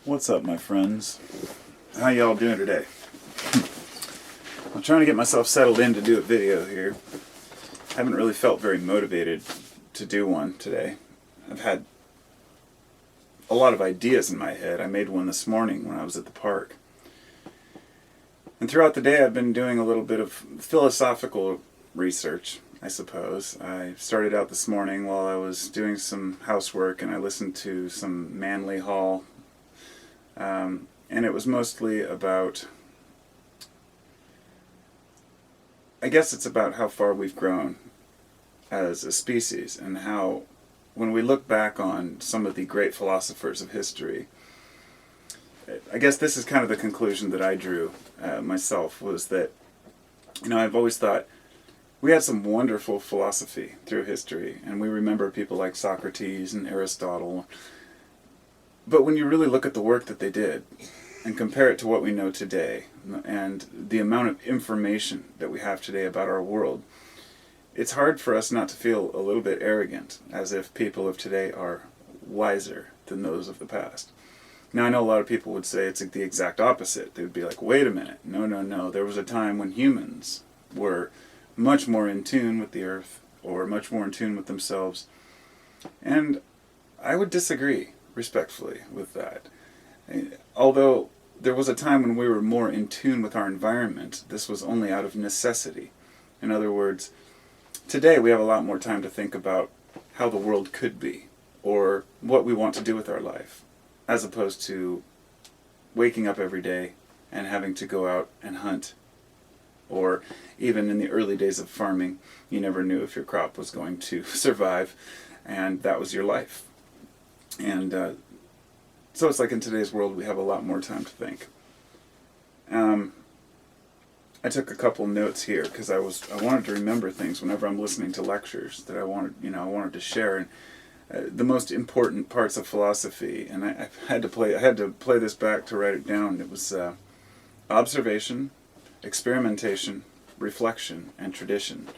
What's up, my friends? How y'all doing today? I'm trying to get myself settled in to do a video here. Haven't really felt very motivated to do one today. I've had a lot of ideas in my head. I made one this morning when I was at the park. And throughout the day I've been doing a little bit of philosophical research, I suppose. I started out this morning while I was doing some housework and I listened to some Manly Hall. And it was mostly about, I guess it's about how far we've grown as a species and how, when we look back on some of the great philosophers of history, I guess this is kind of the conclusion that I drew myself, was that, I've always thought we had some wonderful philosophy through history, and we remember people like Socrates and Aristotle. But when you really look at the work that they did and compare it to what we know today and the amount of information that we have today about our world, it's hard for us not to feel a little bit arrogant, as if people of today are wiser than those of the past. Now, I know a lot of people would say it's the exact opposite. They would be like, wait a minute, no, there was a time when humans were much more in tune with the earth, or much more in tune with themselves. And I would disagree respectfully with that. Although there was a time when we were more in tune with our environment, this was only out of necessity. In other words, today we have a lot more time to think about how the world could be, or what we want to do with our life, as opposed to waking up every day and having to go out and hunt. Or even in the early days of farming, you never knew if your crop was going to survive, and that was your life. And so it's like in today's world we have a lot more time to think. I took a couple notes here because I wanted to remember things whenever I'm listening to lectures that I wanted to share. And the most important parts of philosophy, and I had to play this back to write it down. It was observation, experimentation, reflection, and tradition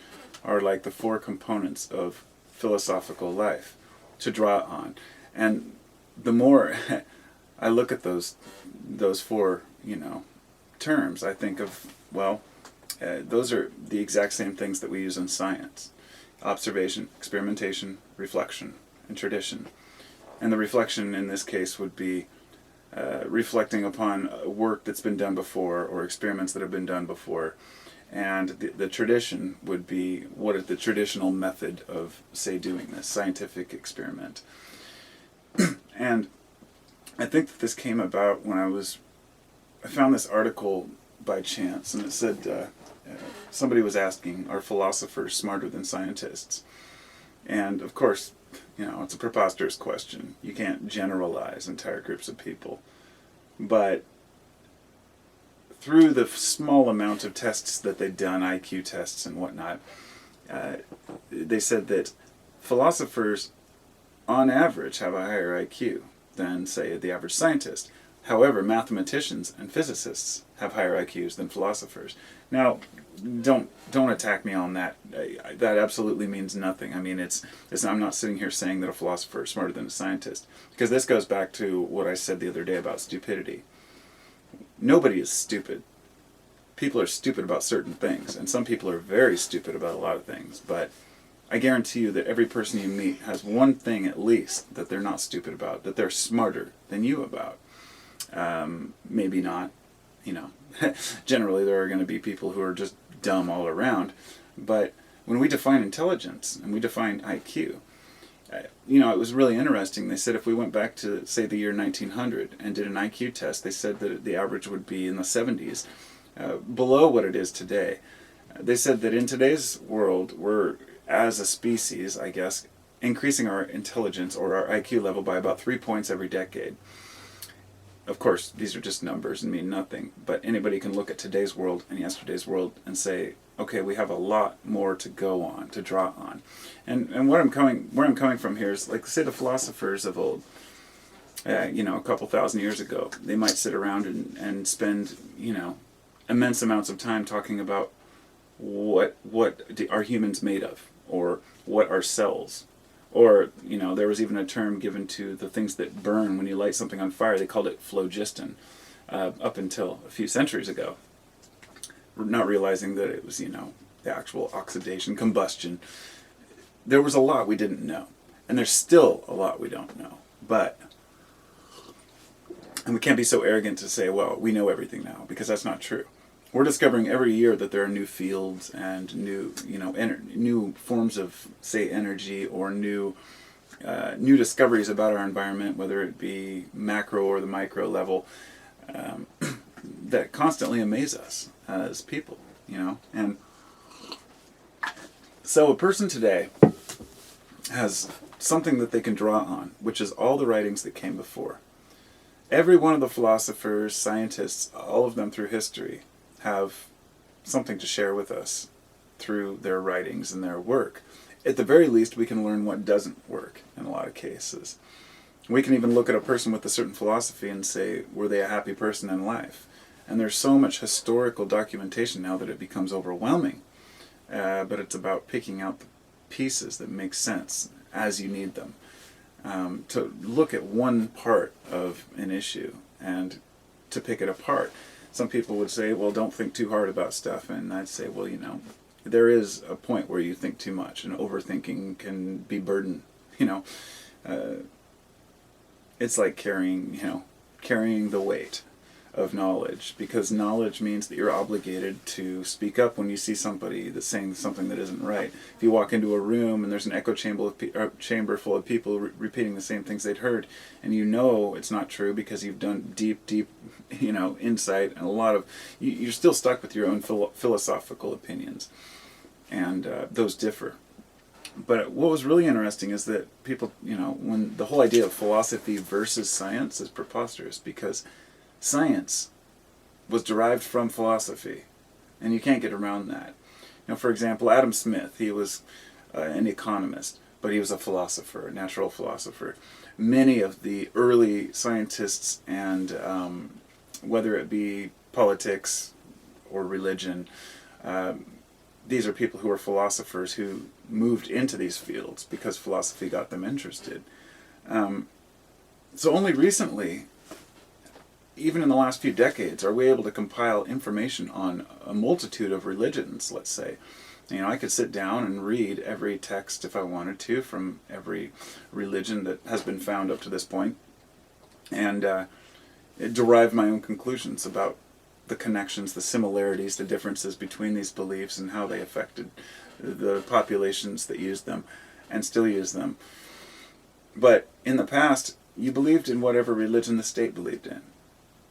are like the four components of philosophical life to draw on. And the more I look at those four, terms, I think of, those are the exact same things that we use in science: observation, experimentation, reflection, and tradition. And the reflection in this case would be reflecting upon work that's been done before, or experiments that have been done before. And the tradition would be, what is the traditional method of, say, doing this scientific experiment. And I think that this came about when I found this article by chance, and it said somebody was asking, are philosophers smarter than scientists? And of course, it's a preposterous question. You can't generalize entire groups of people. But through the small amount of tests that they'd done, IQ tests and whatnot, they said that philosophers on average have a higher IQ than, say, the average scientist. However, mathematicians and physicists have higher IQs than philosophers. Now, don't attack me on that. That absolutely means nothing. I mean, I'm not sitting here saying that a philosopher is smarter than a scientist, because this goes back to what I said the other day about stupidity. Nobody is stupid. People are stupid about certain things, and some people are very stupid about a lot of things, but I guarantee you that every person you meet has one thing at least that they're not stupid about, that they're smarter than you about. Maybe not, generally there are going to be people who are just dumb all around, but when we define intelligence and we define IQ, it was really interesting. They said if we went back to, say, the year 1900 and did an IQ test, they said that the average would be in the 70s, below what it is today. They said that in today's world, we're, as a species, I guess, increasing our intelligence or our IQ level by about 3 points every decade. Of course, these are just numbers and mean nothing, but anybody can look at today's world and yesterday's world and say, okay, we have a lot more to go on, to draw on. And where I'm coming from here is, like, say, the philosophers of old, a couple thousand years ago, they might sit around and spend, immense amounts of time talking about what are humans made of, or what are cells, Or, there was even a term given to the things that burn when you light something on fire. They called it phlogiston up until a few centuries ago. Not realizing that it was, the actual oxidation, combustion. There was a lot we didn't know. And there's still a lot we don't know. And we can't be so arrogant to say, well, we know everything now, because that's not true. We're discovering every year that there are new fields and new, new forms of, say, energy, or new discoveries about our environment, whether it be macro or the micro level, that constantly amaze us as people, And so a person today has something that they can draw on, which is all the writings that came before. Every one of the philosophers, scientists, all of them through history, have something to share with us through their writings and their work. At the very least, we can learn what doesn't work in a lot of cases. We can even look at a person with a certain philosophy and say, were they a happy person in life? And there's so much historical documentation now that it becomes overwhelming. But it's about picking out the pieces that make sense as you need them. To look at one part of an issue and to pick it apart. Some people would say, well, don't think too hard about stuff. And I'd say, well, there is a point where you think too much, and overthinking can be burden. It's like carrying the weight of knowledge, because knowledge means that you're obligated to speak up when you see somebody that's saying something that isn't right. If you walk into a room and there's an echo chamber full of people repeating the same things they'd heard, and it's not true because you've done deep, insight, and a lot of you're still stuck with your own philosophical opinions, and those differ. But what was really interesting is that people, when the whole idea of philosophy versus science is preposterous, because science was derived from philosophy, and you can't get around that. For example, Adam Smith, he was an economist, but he was a philosopher, a natural philosopher. Many of the early scientists, and whether it be politics or religion, these are people who are philosophers who moved into these fields because philosophy got them interested. So only recently, even in the last few decades, are we able to compile information on a multitude of religions, let's say. I could sit down and read every text, if I wanted to, from every religion that has been found up to this point, and derive my own conclusions about the connections, the similarities, the differences between these beliefs and how they affected the populations that used them and still use them. But in the past, you believed in whatever religion the state believed in.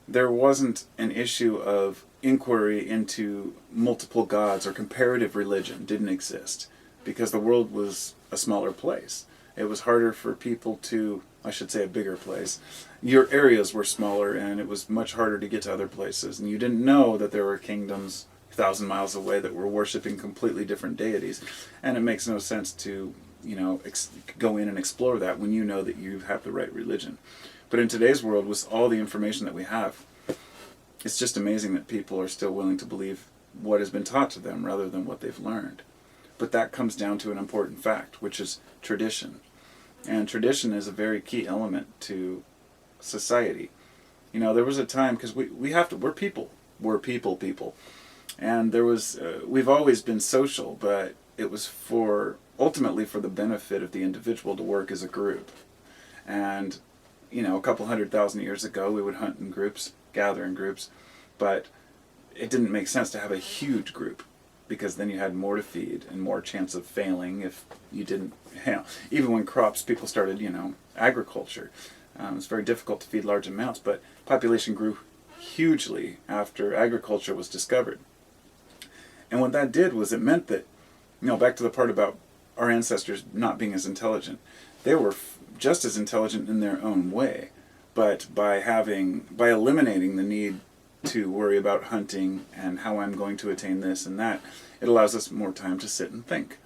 There wasn't an issue of inquiry into multiple gods, or comparative religion didn't exist, because the world was a smaller place. It was harder for people to, I should say a bigger place. Your areas were smaller, and it was much harder to get to other places. And you didn't know that there were kingdoms 1,000 miles away that were worshiping completely different deities. And it makes no sense to, go in and explore that when you know that you have the right religion. But in today's world, with all the information that we have, it's just amazing that people are still willing to believe what has been taught to them rather than what they've learned. But that comes down to an important fact, which is tradition. And tradition is a very key element to society. There was a time, because we're people. We're people. And there was, we've always been social, but it was ultimately for the benefit of the individual to work as a group. And a couple 100,000 years ago, we would hunt in groups, gather in groups, but it didn't make sense to have a huge group, because then you had more to feed and more chance of failing if you didn't, even when people started, agriculture. It's very difficult to feed large amounts, but population grew hugely after agriculture was discovered. And what that did was it meant that, back to the part about our ancestors not being as intelligent, they were just as intelligent in their own way, but by eliminating the need to worry about hunting and how I'm going to attain this and that, it allows us more time to sit and think.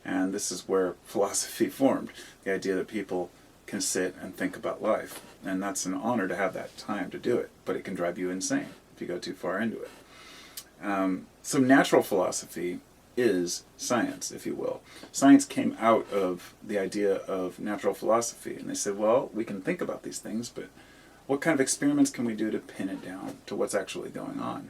And this is where philosophy formed, the idea that people can sit and think about life. And that's an honor to have that time to do it, but it can drive you insane if you go too far into it. So natural philosophy is science, if you will. Science came out of the idea of natural philosophy, and they said, well, we can think about these things, but what kind of experiments can we do to pin it down to what's actually going on?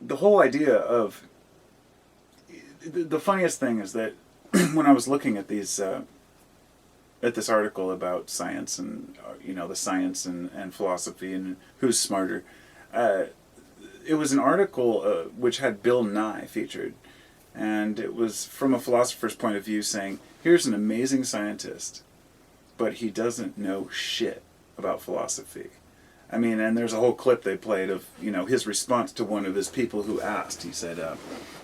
The whole idea of the funniest thing is that when I was looking at these at this article about science and the science and philosophy and who's smarter, it was an article which had Bill Nye featured, and it was from a philosopher's point of view, saying, here's an amazing scientist, but he doesn't know shit about philosophy. I mean, and there's a whole clip they played of, his response to one of his people who asked. He said,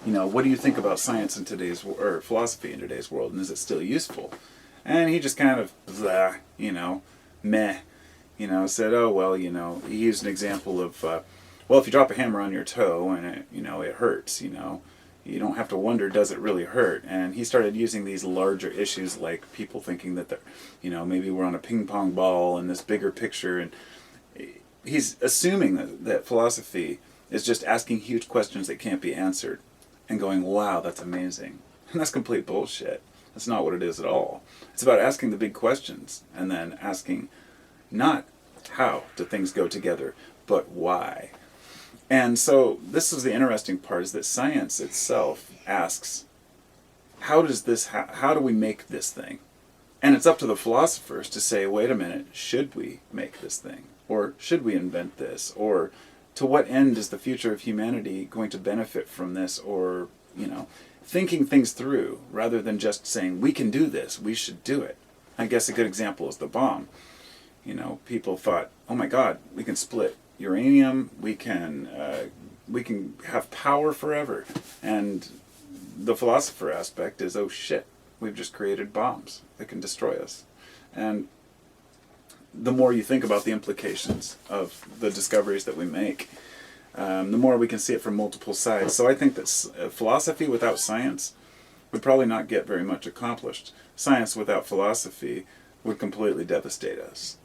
what do you think about science in today's, or philosophy in today's world, and is it still useful? And he just kind of, meh, said, oh, well, he used an example of, well, if you drop a hammer on your toe and it hurts, you don't have to wonder, does it really hurt? And he started using these larger issues, like people thinking that they're, maybe we're on a ping pong ball in this bigger picture, and he's assuming that philosophy is just asking huge questions that can't be answered and going, wow, that's amazing. And that's complete bullshit. That's not what it is at all. It's about asking the big questions and then asking not how do things go together, but why. And so this is the interesting part, is that science itself asks, how do we make this thing? And it's up to the philosophers to say, wait a minute, should we make this thing? Or should we invent this? Or to what end is the future of humanity going to benefit from this? Or, thinking things through rather than just saying, we can do this, we should do it. I guess a good example is the bomb. People thought, oh my God, we can split uranium, we can have power forever. And the philosopher aspect is, oh shit, we've just created bombs that can destroy us. And the more you think about the implications of the discoveries that we make, the more we can see it from multiple sides. So I think that philosophy without science would probably not get very much accomplished. Science without philosophy would completely devastate us.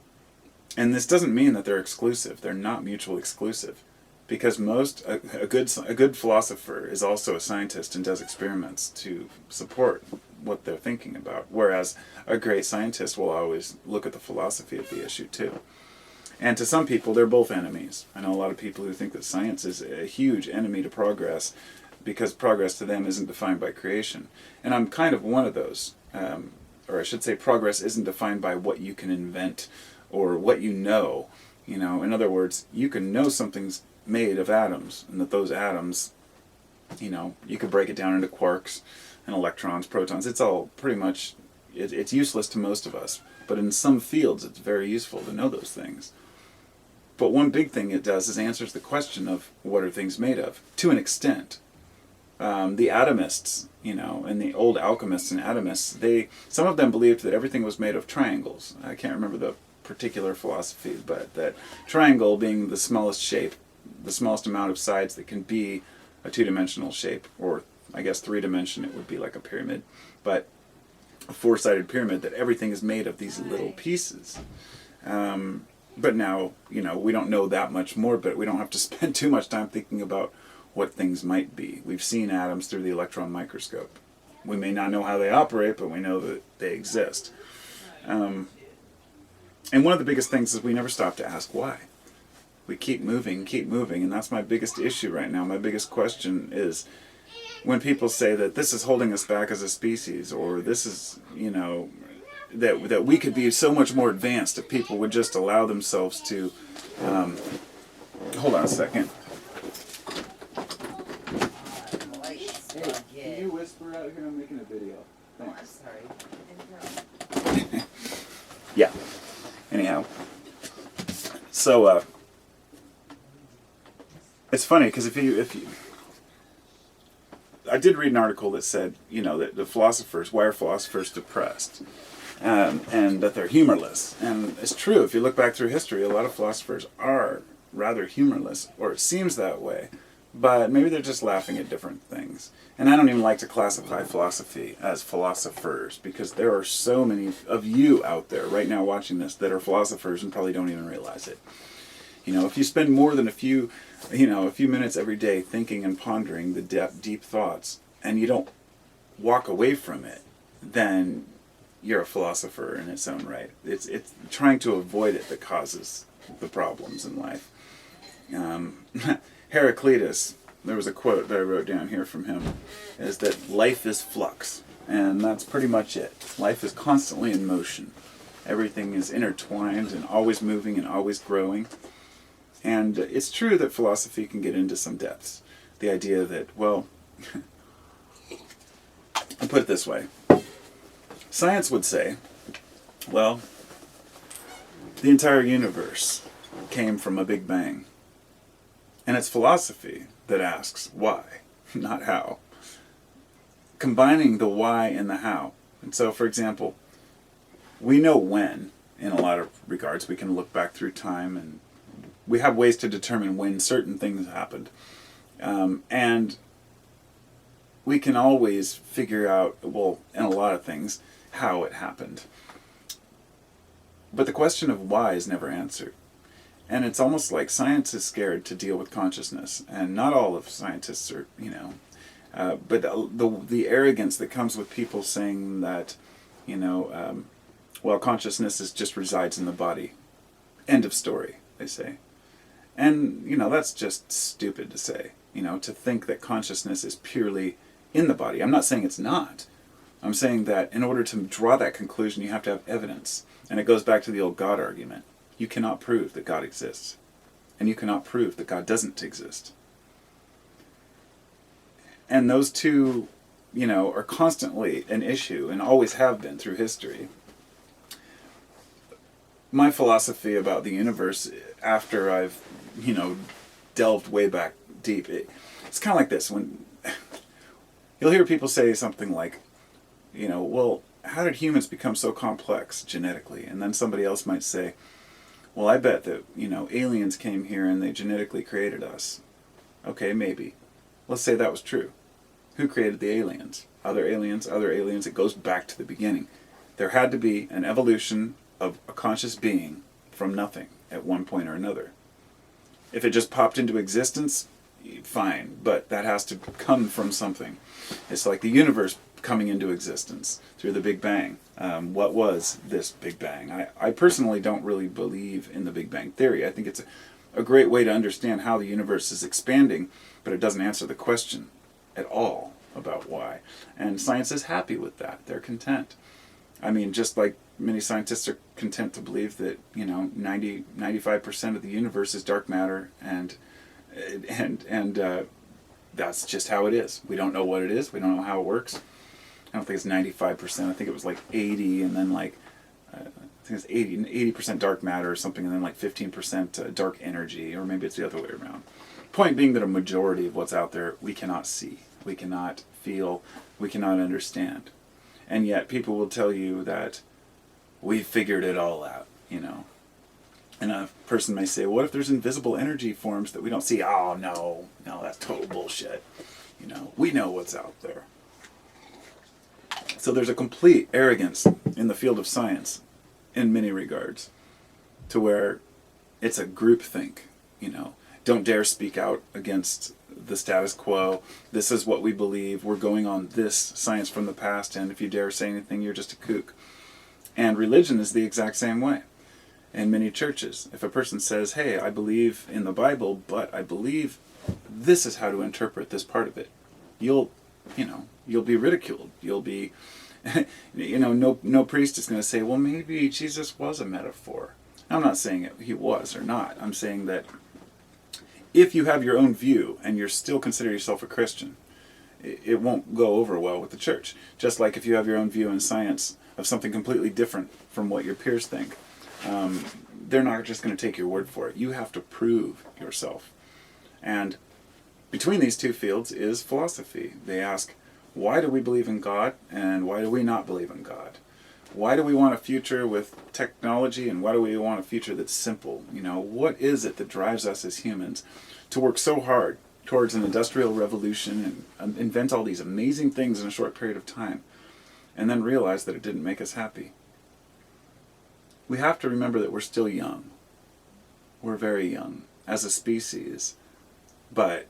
And this doesn't mean that they're exclusive. They're not mutually exclusive. Because a good philosopher is also a scientist and does experiments to support what they're thinking about. Whereas a great scientist will always look at the philosophy of the issue too. And to some people, they're both enemies. I know a lot of people who think that science is a huge enemy to progress, because progress to them isn't defined by creation. And I'm kind of one of those. Or I should say, progress isn't defined by what you can invent or what you know. In other words, you can know something's made of atoms, and that those atoms, you could break it down into quarks and electrons, protons. It's all pretty much, it's useless to most of us. But in some fields, it's very useful to know those things. But one big thing it does is answers the question of what are things made of, to an extent. The atomists, and the old alchemists and atomists, some of them believed that everything was made of triangles. I can't remember the particular philosophy, but that triangle being the smallest shape, the smallest amount of sides that can be a two-dimensional shape, or I guess three-dimension, it would be like a pyramid, but a four-sided pyramid, that everything is made of these little pieces. But now, we don't know that much more, but we don't have to spend too much time thinking about what things might be. We've seen atoms through the electron microscope. We may not know how they operate, but we know that they exist. And one of the biggest things is we never stop to ask why. We keep moving, and that's my biggest issue right now. My biggest question is when people say that this is holding us back as a species, or this is, that we could be so much more advanced if people would just allow themselves to... hold on a second. Hey, can you whisper out here? I'm making a video. Thanks. Oh, I'm sorry. Yeah. Anyhow. So, it's funny, because if you... I did read an article that said, that the philosophers, why are philosophers depressed? And that they're humorless. And it's true, if you look back through history, a lot of philosophers are rather humorless, or it seems that way. But maybe they're just laughing at different things. And I don't even like to classify philosophy as philosophers, because there are so many of you out there right now watching this that are philosophers and probably don't even realize it. If you spend more than a few minutes every day thinking and pondering the deep thoughts, and you don't walk away from it, then you're a philosopher in its own right. It's trying to avoid it that causes the problems in life. Heraclitus, there was a quote that I wrote down here from him, is that life is flux. And that's pretty much it. Life is constantly in motion. Everything is intertwined and always moving and always growing. And it's true that philosophy can get into some depths. The idea that, well, I'll put it this way. Science would say, well, the entire universe came from a Big Bang. And it's philosophy that asks why, not how. Combining the why and the how. And so, for example, we know when, in a lot of regards. We can look back through time, and we have ways to determine when certain things happened. And we can always figure out, well, in a lot of things, how it happened. But the question of why is never answered. And it's almost like science is scared to deal with consciousness. And not all of scientists are, but the arrogance that comes with people saying that, well, consciousness just resides in the body. End of story, they say. And, that's just stupid to say, to think that consciousness is purely in the body. I'm not saying it's not. I'm saying that in order to draw that conclusion, you have to have evidence. And it goes back to the old God argument. You cannot prove that God exists. And you cannot prove that God doesn't exist. And those two, are constantly an issue and always have been through history. My philosophy about the universe, after I've, delved way back deep, it's kind of like this. When you'll hear people say something like, well, how did humans become so complex genetically? And then somebody else might say, well, I bet that, aliens came here and they genetically created us. Okay, maybe. Let's say that was true. Who created the aliens? Other aliens, other aliens. It goes back to the beginning. There had to be an evolution of a conscious being from nothing at one point or another. If it just popped into existence, fine, but that has to come from something. It's like the universe coming into existence through the Big Bang. What was this Big Bang? I personally don't really believe in the Big Bang Theory. I think it's a great way to understand how the universe is expanding, but it doesn't answer the question at all about why. And science is happy with that. They're content. I mean, just like many scientists are content to believe that, 95% of the universe is dark matter, and that's just how it is. We don't know what it is. We don't know how it works. I don't think it's 95%. I think it was like 80, and then I think it's 80% dark matter or something, and then 15% dark energy, or maybe it's the other way around. Point being that a majority of what's out there we cannot see, we cannot feel, we cannot understand. And yet people will tell you that we figured it all out, And a person may say, what if there's invisible energy forms that we don't see? Oh, no, that's total bullshit. We know what's out there. So there's a complete arrogance in the field of science, in many regards, to where it's a groupthink, Don't dare speak out against the status quo. This is what we believe. We're going on this science from the past, and if you dare say anything, you're just a kook. And religion is the exact same way. In many churches, if a person says, hey, I believe in the Bible, but I believe this is how to interpret this part of it, you'll be ridiculed. You'll be, no priest is going to say, well, maybe Jesus was a metaphor. I'm not saying he was or not. I'm saying that if you have your own view and you're still consider yourself a Christian, it won't go over well with the church. Just like if you have your own view in science of something completely different from what your peers think, they're not just going to take your word for it. You have to prove yourself. And between these two fields is philosophy. They ask, why do we believe in God and why do we not believe in God? Why do we want a future with technology, and why do we want a future that's simple? What is it that drives us as humans to work so hard towards an industrial revolution and invent all these amazing things in a short period of time, and then realize that it didn't make us happy? We have to remember that we're still young. we're very young as a species, but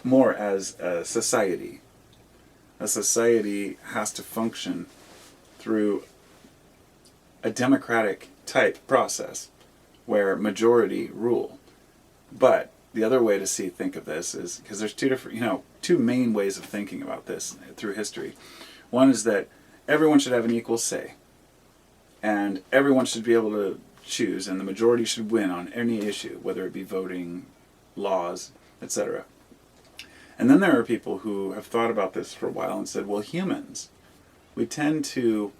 more as a society. A society has to function through a democratic type process where majority rule. But the other way to think of this is, because there's two main ways of thinking about this through history. One is that everyone should have an equal say, and everyone should be able to choose, and the majority should win on any issue, whether it be voting, laws, etc. And then there are people who have thought about this for a while and said, well, humans, we tend to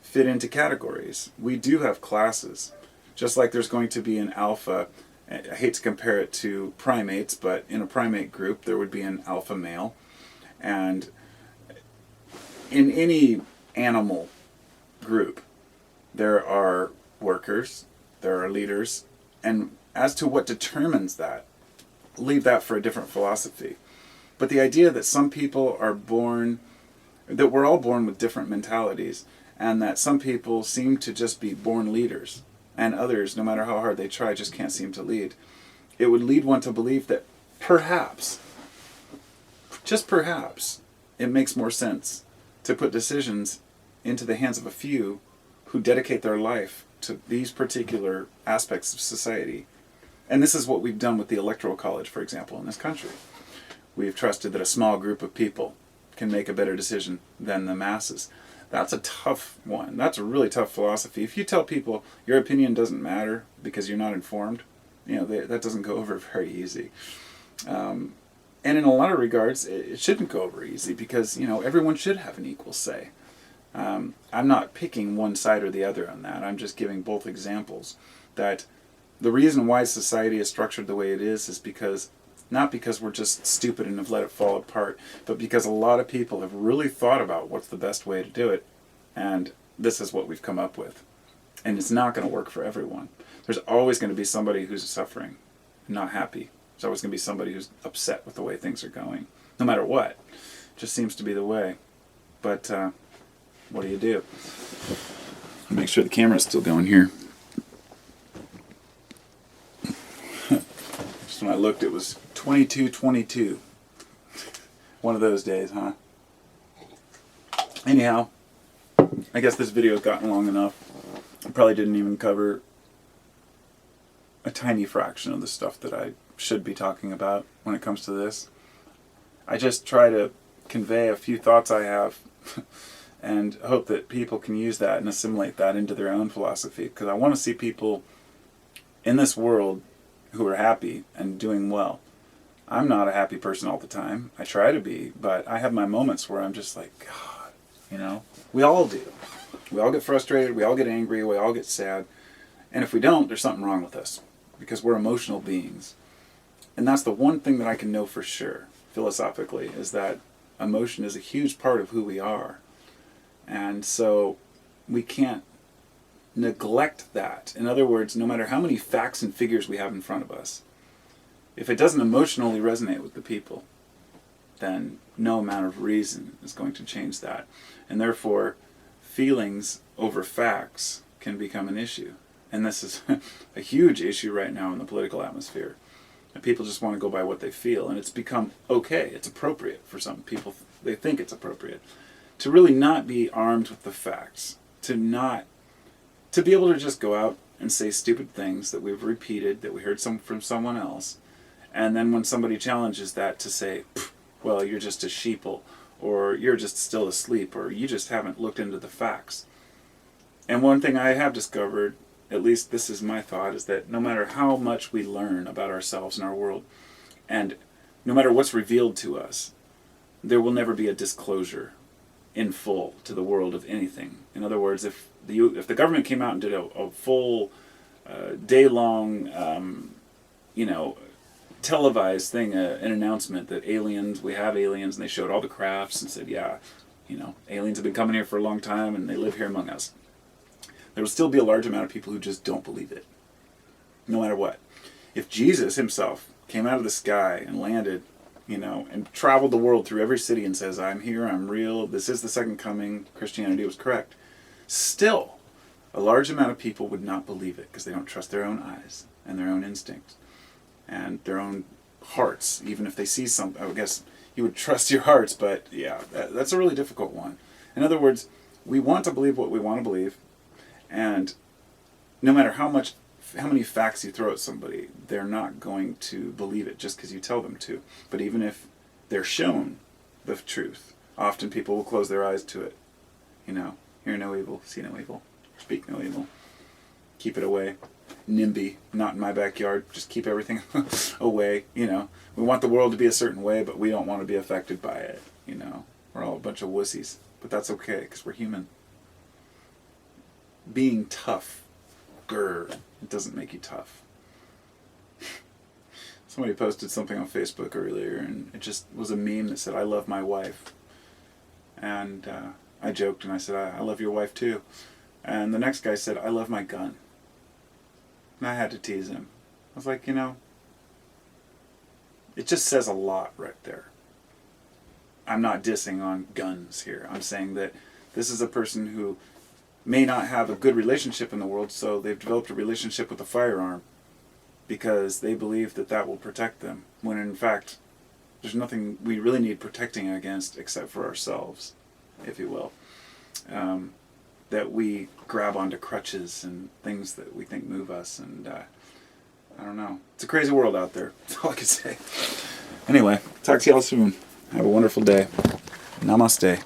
fit into categories. We do have classes. Just like there's going to be an alpha, I hate to compare it to primates, but in a primate group there would be an alpha male. And in any animal group, there are workers, there are leaders, and as to what determines that, leave that for a different philosophy. But the idea that some people are born, that we're all born with different mentalities, and that some people seem to just be born leaders, and others, no matter how hard they try, just can't seem to lead. It would lead one to believe that perhaps, just perhaps, it makes more sense to put decisions into the hands of a few who dedicate their life to these particular aspects of society. And this is what we've done with the Electoral College, for example, in this country. We've trusted that a small group of people can make a better decision than the masses. That's a tough one. That's a really tough philosophy. If you tell people your opinion doesn't matter because you're not informed, that doesn't go over very easy. And in a lot of regards, it shouldn't go over easy because, everyone should have an equal say. I'm not picking one side or the other on that. I'm just giving both examples. That the reason why society is structured the way it is because, not because we're just stupid and have let it fall apart, but because a lot of people have really thought about what's the best way to do it, and this is what we've come up with. And it's not going to work for everyone. There's always going to be somebody who's suffering, not happy. There's always going to be somebody who's upset with the way things are going, no matter what. It just seems to be the way. But what do you do? Make sure the camera's still going here. Just when I looked, it was 22:22. One of those days, huh? Anyhow, I guess this video's gotten long enough. I probably didn't even cover a tiny fraction of the stuff that I should be talking about when it comes to this. I just try to convey a few thoughts I have and hope that people can use that and assimilate that into their own philosophy, because I want to see people in this world who are happy and doing well. I'm not a happy person all the time. I try to be, but I have my moments where I'm just like, God, we all do. We all get frustrated, we all get angry, we all get sad. And if we don't, there's something wrong with us, because we're emotional beings. And that's the one thing that I can know for sure, philosophically, is that emotion is a huge part of who we are. And so we can't neglect that. In other words, no matter how many facts and figures we have in front of us, if it doesn't emotionally resonate with the people, then no amount of reason is going to change that. And therefore, feelings over facts can become an issue. And this is a huge issue right now in the political atmosphere. And people just want to go by what they feel. And it's become okay, it's appropriate for some people. They think it's appropriate to really not be armed with the facts, to be able to just go out and say stupid things that we've repeated, that we heard from someone else, and then when somebody challenges that, to say, well, you're just a sheeple, or you're just still asleep, or you just haven't looked into the facts. And one thing I have discovered, at least this is my thought, is that no matter how much we learn about ourselves and our world, and no matter what's revealed to us, there will never be a disclosure in full to the world of anything. In other words, if the government came out and did a full day-long, televised thing, an announcement that we have aliens, and they showed all the crafts and said, yeah, aliens have been coming here for a long time and they live here among us, there will still be a large amount of people who just don't believe it, no matter what. If Jesus himself came out of the sky and landed, and traveled the world through every city and says, I'm here, I'm real, this is the second coming, Christianity was correct, still, a large amount of people would not believe it because they don't trust their own eyes. and their own instincts and their own hearts. Even if they see something, I guess you would trust your hearts, but yeah, that's a really difficult one. In other words, we want to believe what we want to believe, and no matter how many facts you throw at somebody, they're not going to believe it just because you tell them to. But even if they're shown the truth, often people will close their eyes to it. Hear no evil, see no evil, speak no evil. Keep it away. NIMBY, not in my backyard. Just keep everything away. We want the world to be a certain way, but we don't want to be affected by it. We're all a bunch of wussies, but that's okay because we're human. Being tough, it doesn't make you tough. Somebody posted something on Facebook earlier, and it just was a meme that said, "I love my wife." And I joked and I said, I love your wife too. And the next guy said, "I love my gun." And I had to tease him. I was like, it just says a lot right there. I'm not dissing on guns here. I'm saying that this is a person who may not have a good relationship in the world, so they've developed a relationship with a firearm because they believe that will protect them, when in fact there's nothing we really need protecting against except for ourselves, if you will. That we grab onto crutches and things that we think move us, and I don't know. It's a crazy world out there. That's all I can say. Anyway, talk to y'all soon. Have a wonderful day. Namaste.